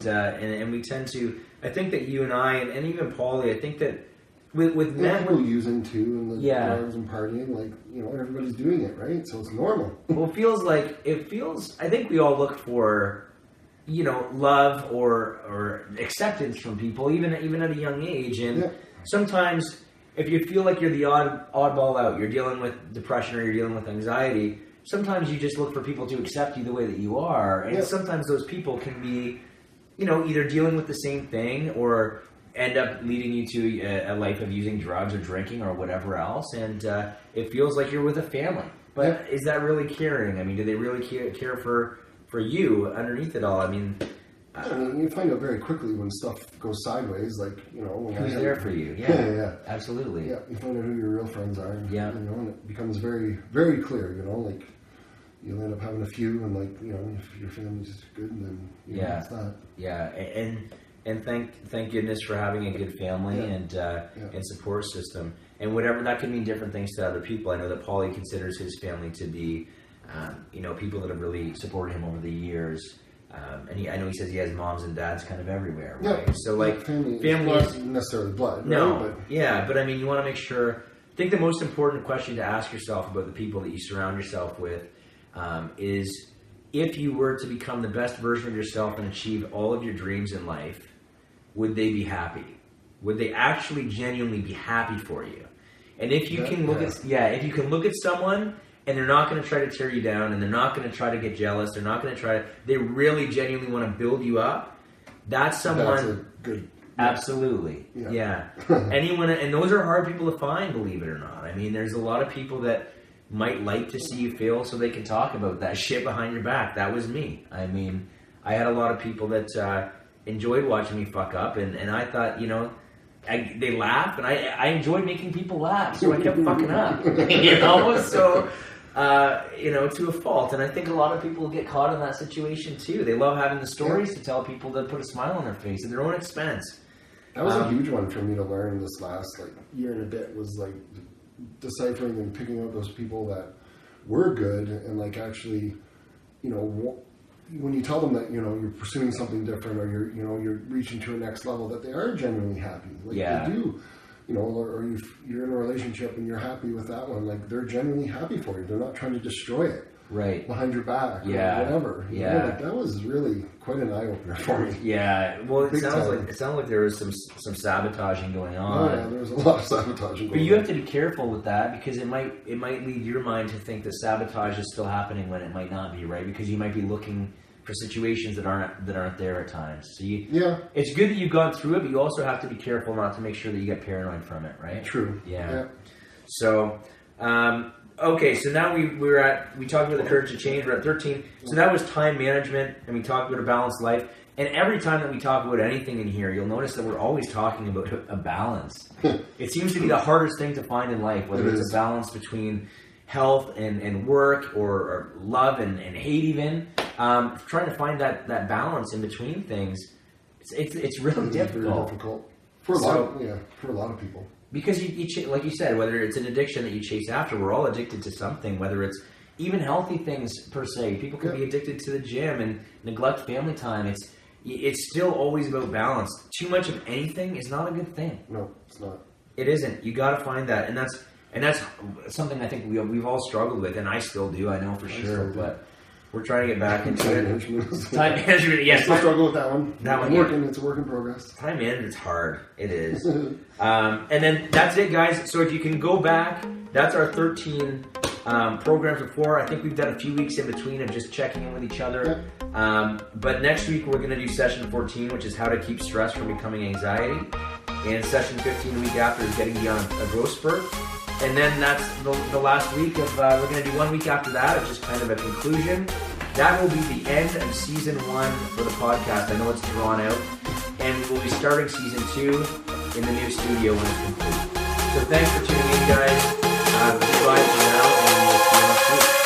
and we tend to. I think that you and I, and even Paulie, I think that with men, people using too, and the drugs and partying, like, you know, everybody's doing it, right? So it's normal. Well, it feels. I think we all look for, you know, love or acceptance from people, even at a young age, and sometimes if you feel like you're the oddball out, you're dealing with depression or you're dealing with anxiety, sometimes you just look for people to accept you the way that you are, and sometimes those people can be, you know, either dealing with the same thing or end up leading you to a life of using drugs or drinking or whatever else, and it feels like you're with a family. But is that really caring? I mean, do they really care for you underneath it all? I mean, you find out very quickly when stuff goes sideways, like, you know, when who's there for you? Yeah, absolutely. Yeah, you find out who your real friends are. And, yeah, you know, and it becomes very, very clear. You know, like, you'll end up having a few, and, like, you know, if your family's good, then you know, it's that. Yeah, and thank goodness for having a good family and support system, and whatever that can mean different things to other people. I know that Paulie considers his family to be, you know, people that have really supported him over the years. And I know he says he has moms and dads kind of everywhere, right? Yeah. So, like, family isn't necessarily blood, no, right? But I mean, you want to make sure. I think the most important question to ask yourself about the people that you surround yourself with is, if you were to become the best version of yourself and achieve all of your dreams in life, would they be happy? Would they actually genuinely be happy for you? And if you can look if you can look at someone and they're not going to try to tear you down, and they're not going to try to get jealous, they're not going to try to, they really genuinely want to build you up, that's someone. That's a good. Absolutely. Yeah. Anyone, and those are hard people to find, believe it or not. I mean, there's a lot of people that might like to see you fail so they can talk about that shit behind your back. That was me. I mean, I had a lot of people that enjoyed watching me fuck up, and I thought, you know, they laugh, and I enjoyed making people laugh, so I kept fucking up, you know, so, you know, to a fault. And I think a lot of people get caught in that situation too. They love having the stories to tell people that put a smile on their face at their own expense. That was a huge one for me to learn this last, like, year and a bit, was, like, deciphering and picking out those people that were good, and, like, actually, you know, when you tell them that, you know, you're pursuing something different, or you're reaching to a next level, that they are genuinely happy. Like, they do, you know, or you're in a relationship and you're happy with that one, like, they're genuinely happy for you. They're not trying to destroy it behind your back or whatever. You know, like, that was really quite an eye-opener for me. Yeah, well, it sounds like there was some sabotaging going on. Oh, yeah, there was a lot of sabotaging going on. But you have to be careful with that, because it might lead your mind to think that sabotage is still happening when it might not be, right? Because you might be looking for situations that aren't there at times. So it's good that you've gone through it, but you also have to be careful not to make sure that you get paranoid from it, right? True. Yeah. So, okay, so now we talked about the courage to change. We're at 13. So that was time management, and we talked about a balanced life. And every time that we talk about anything in here, you'll notice that we're always talking about a balance. It seems to be the hardest thing to find in life, whether it's a balance between health and work, or love and hate even. Trying to find that balance in between things, it's really difficult. Very difficult for a lot of people. Because you like you said, whether it's an addiction that you chase after, we're all addicted to something. Whether it's even healthy things per se, people can be addicted to the gym and neglect family time. It's still always about balance. Too much of anything is not a good thing. No, it's not. It isn't. You got to find that, and that's something I think we've all struggled with, and I still do. I know for sure, but we're trying to get back into it. Time management, yes. I still struggle with that one. It's a work in progress. Time management's hard. It is. And then that's it, guys. So if you can go back, that's our 13 programs before. I think we've done a few weeks in between of just checking in with each other. But next week we're going to do session 14, which is how to keep stress from becoming anxiety. And session 15 the week after is getting beyond a growth spurt. And then that's the last week of, we're going to do 1 week after that of just kind of a conclusion. That will be the end of season 1 for the podcast. I know it's drawn out. And we'll be starting season 2 in the new studio when it's complete. So thanks for tuning in, guys. Goodbye for now, and we'll see you next week.